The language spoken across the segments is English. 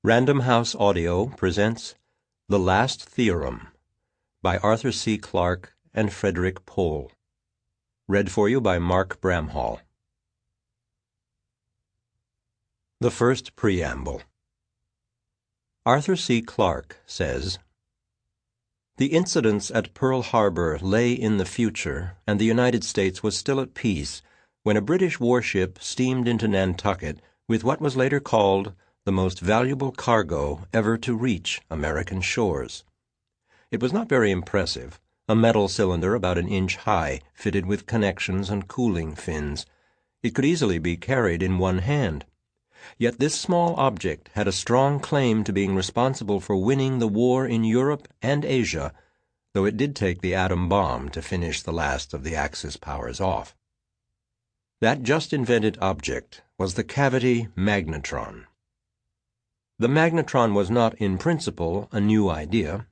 Random House Audio presents The Last Theorem by Arthur C. Clarke and Frederik Pohl. Read for you by Mark Bramhall. The First Preamble. Arthur C. Clarke says, "The incidents at Pearl Harbor lay in the future, and the United States was still at peace when a British warship steamed into Nantucket with what was later called the most valuable cargo ever to reach American shores. It was not very impressive, a metal cylinder about an inch high, fitted with connections and cooling fins. It could easily be carried in one hand. Yet this small object had a strong claim to being responsible for winning the war in Europe and Asia, though it did take the atom bomb to finish the last of the Axis powers off. That just-invented object was the cavity magnetron. The magnetron was not, in principle, a new idea.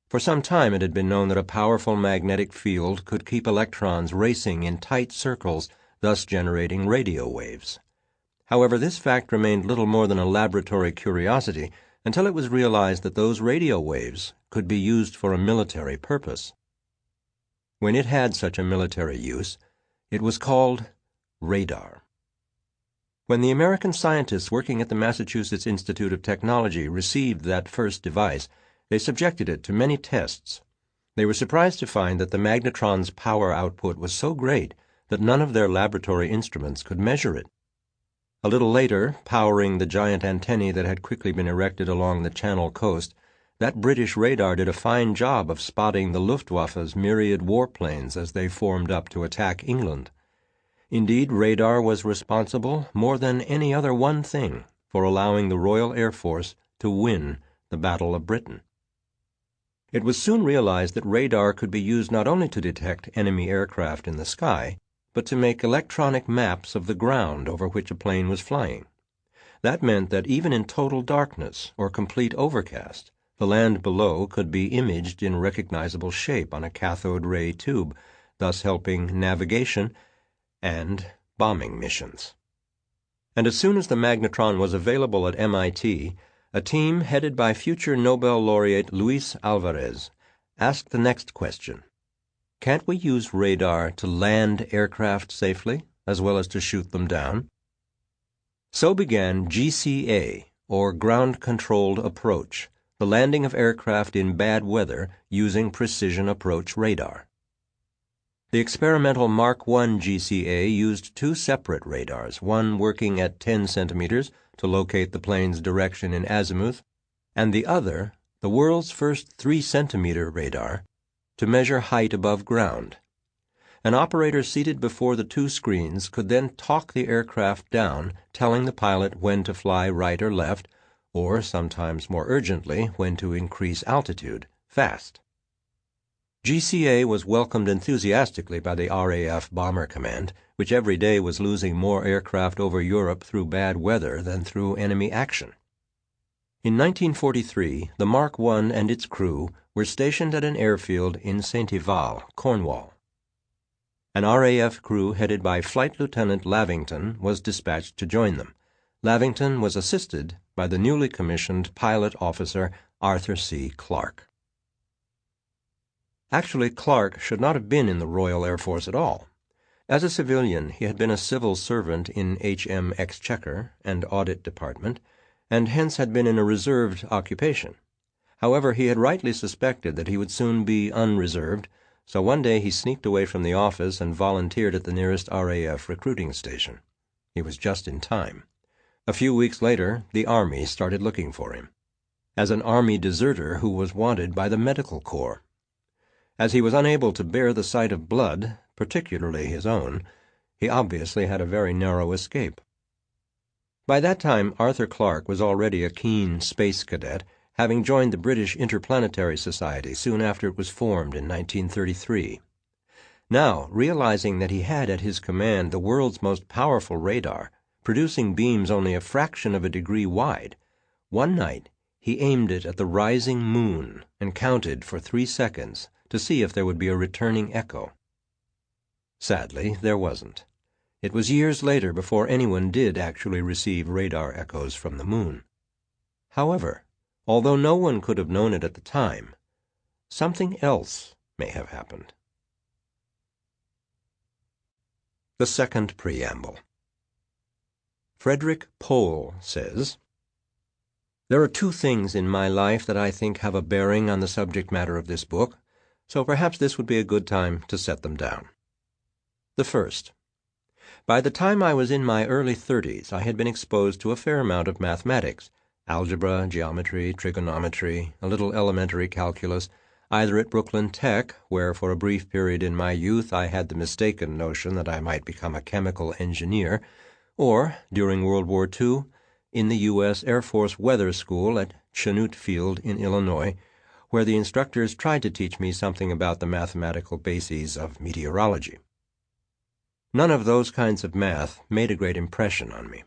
For some time it had been known that a powerful magnetic field could keep electrons racing in tight circles, thus generating radio waves. However, this fact remained little more than a laboratory curiosity until it was realized that those radio waves could be used for a military purpose. When it had such a military use, it was called radar. When the American scientists working at the Massachusetts Institute of Technology received that first device, they subjected it to many tests. They were surprised to find that the magnetron's power output was so great that none of their laboratory instruments could measure it. A little later, powering the giant antennae that had quickly been erected along the Channel coast, that British radar did a fine job of spotting the Luftwaffe's myriad warplanes as they formed up to attack England. Indeed, radar was responsible, more than any other one thing, for allowing the Royal Air Force to win the Battle of Britain. It was soon realized that radar could be used not only to detect enemy aircraft in the sky, but to make electronic maps of the ground over which a plane was flying. That meant that even in total darkness or complete overcast, the land below could be imaged in recognizable shape on a cathode ray tube, thus helping navigation and bombing missions. And as soon as the magnetron was available at MIT, a team headed by future Nobel laureate Luis Alvarez asked the next question: can't we use radar to land aircraft safely, as well as to shoot them down? So began GCA, or Ground Controlled Approach, the landing of aircraft in bad weather using precision approach radar. The experimental Mark I GCA used two separate radars, one working at 10 centimeters to locate the plane's direction in azimuth, and the other, the world's first 3-centimeter radar, to measure height above ground. An operator seated before the two screens could then talk the aircraft down, telling the pilot when to fly right or left, or, sometimes more urgently, when to increase altitude, fast. GCA was welcomed enthusiastically by the RAF Bomber Command, which every day was losing more aircraft over Europe through bad weather than through enemy action. In 1943, the Mark I and its crew were stationed at an airfield in Saint-Ival, Cornwall. An RAF crew headed by Flight Lieutenant Lavington was dispatched to join them. Lavington was assisted by the newly commissioned pilot officer Arthur C. Clarke. Actually, Clarke should not have been in the Royal Air Force at all. As a civilian, he had been a civil servant in H.M. Exchequer and Audit Department, and hence had been in a reserved occupation. However, he had rightly suspected that he would soon be unreserved, so one day he sneaked away from the office and volunteered at the nearest RAF recruiting station. He was just in time. A few weeks later, the Army started looking for him, as an Army deserter who was wanted by the Medical Corps. As he was unable to bear the sight of blood, particularly his own, he obviously had a very narrow escape. By that time, Arthur Clarke was already a keen space cadet, having joined the British Interplanetary Society soon after it was formed in 1933. Now, realizing that he had at his command the world's most powerful radar, producing beams only a fraction of a degree wide, one night he aimed it at the rising moon and counted for 3 seconds to see if there would be a returning echo. Sadly, there wasn't. It was years later before anyone did actually receive radar echoes from the moon. However, although no one could have known it at the time, something else may have happened. The second preamble. Frederik Pohl says, "There are two things in my life that I think have a bearing on the subject matter of this book, so perhaps this would be a good time to set them down. The first. By the time I was in my early 30s, I had been exposed to a fair amount of mathematics, algebra, geometry, trigonometry, a little elementary calculus, either at Brooklyn Tech, where for a brief period in my youth I had the mistaken notion that I might become a chemical engineer, or, during World War II, in the U.S. Air Force Weather School at Chanute Field in Illinois, where the instructors tried to teach me something about the mathematical bases of meteorology. None of those kinds of math made a great impression on me.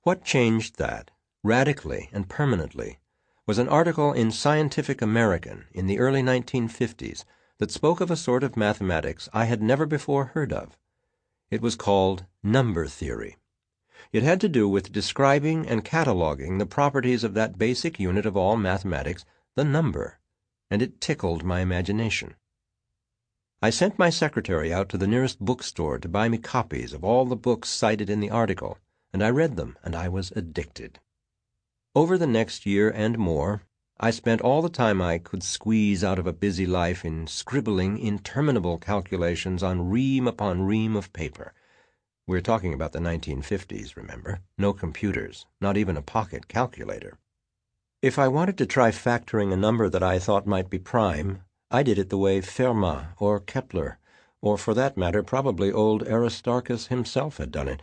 What changed that, radically and permanently, was an article in Scientific American in the early 1950s that spoke of a sort of mathematics I had never before heard of. It was called number theory. It had to do with describing and cataloging the properties of that basic unit of all mathematics, the number, and it tickled my imagination. I sent my secretary out to the nearest bookstore to buy me copies of all the books cited in the article, and I read them, and I was addicted. Over the next year and more, I spent all the time I could squeeze out of a busy life in scribbling interminable calculations on ream upon ream of paper. We're talking about the 1950s, remember? No computers, not even a pocket calculator. If I wanted to try factoring a number that I thought might be prime, I did it the way Fermat or Kepler, or for that matter probably old Aristarchus himself had done it,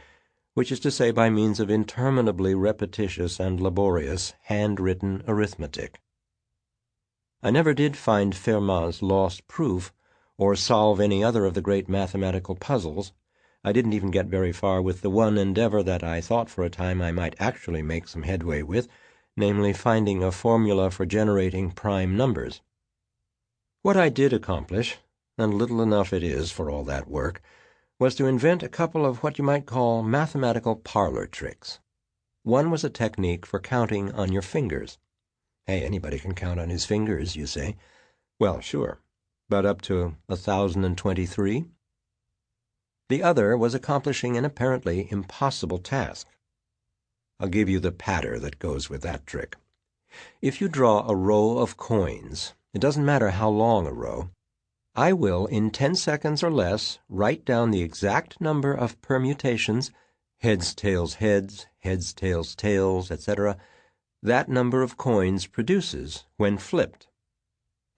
which is to say by means of interminably repetitious and laborious handwritten arithmetic. I never did find Fermat's lost proof, or solve any other of the great mathematical puzzles. I didn't even get very far with the one endeavor that I thought for a time I might actually make some headway with, namely finding a formula for generating prime numbers. What I did accomplish, and little enough it is for all that work, was to invent a couple of what you might call mathematical parlor tricks. One was a technique for counting on your fingers. Hey, anybody can count on his fingers, you say. Well, sure, but up to 1,023? The other was accomplishing an apparently impossible task. I'll give you the patter that goes with that trick. If you draw a row of coins, it doesn't matter how long a row, I will, in 10 seconds or less, write down the exact number of permutations, heads, tails, tails, etc., that number of coins produces when flipped.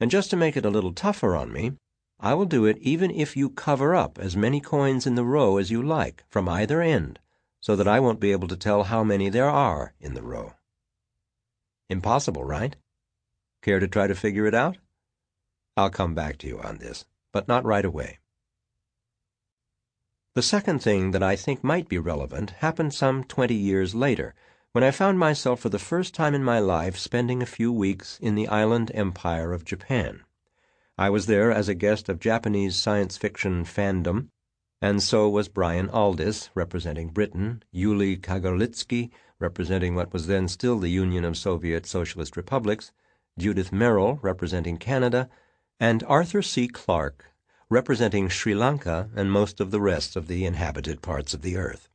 And just to make it a little tougher on me, I will do it even if you cover up as many coins in the row as you like from either end, so that I won't be able to tell how many there are in the row. Impossible, right? Care to try to figure it out? I'll come back to you on this, but not right away. The second thing that I think might be relevant happened some 20 years later, when I found myself for the first time in my life spending a few weeks in the island empire of Japan. I was there as a guest of Japanese science fiction fandom, and so was Brian Aldiss, representing Britain, Yuli Kagarlitsky, representing what was then still the Union of Soviet Socialist Republics, Judith Merrill, representing Canada, and Arthur C. Clarke, representing Sri Lanka and most of the rest of the inhabited parts of the earth.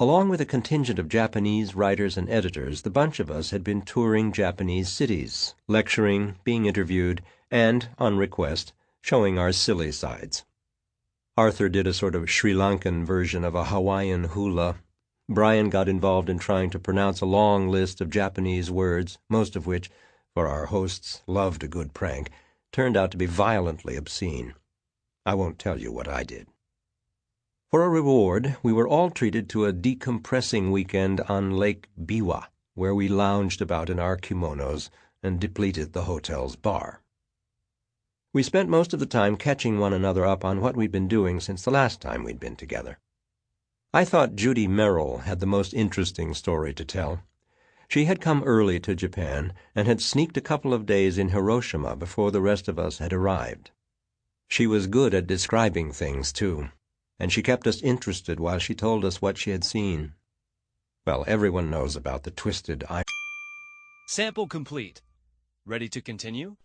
Along with a contingent of Japanese writers and editors, the bunch of us had been touring Japanese cities, lecturing, being interviewed, and, on request, showing our silly sides. Arthur did a sort of Sri Lankan version of a Hawaiian hula. Brian got involved in trying to pronounce a long list of Japanese words, most of which, for our hosts loved a good prank, turned out to be violently obscene. I won't tell you what I did. For a reward, we were all treated to a decompressing weekend on Lake Biwa, where we lounged about in our kimonos and depleted the hotel's bar. We spent most of the time catching one another up on what we'd been doing since the last time we'd been together. I thought Judy Merrill had the most interesting story to tell. She had come early to Japan and had sneaked a couple of days in Hiroshima before the rest of us had arrived. She was good at describing things, too, and she kept us interested while she told us what she had seen. Well, everyone knows about the twisted Sample complete. Ready to continue?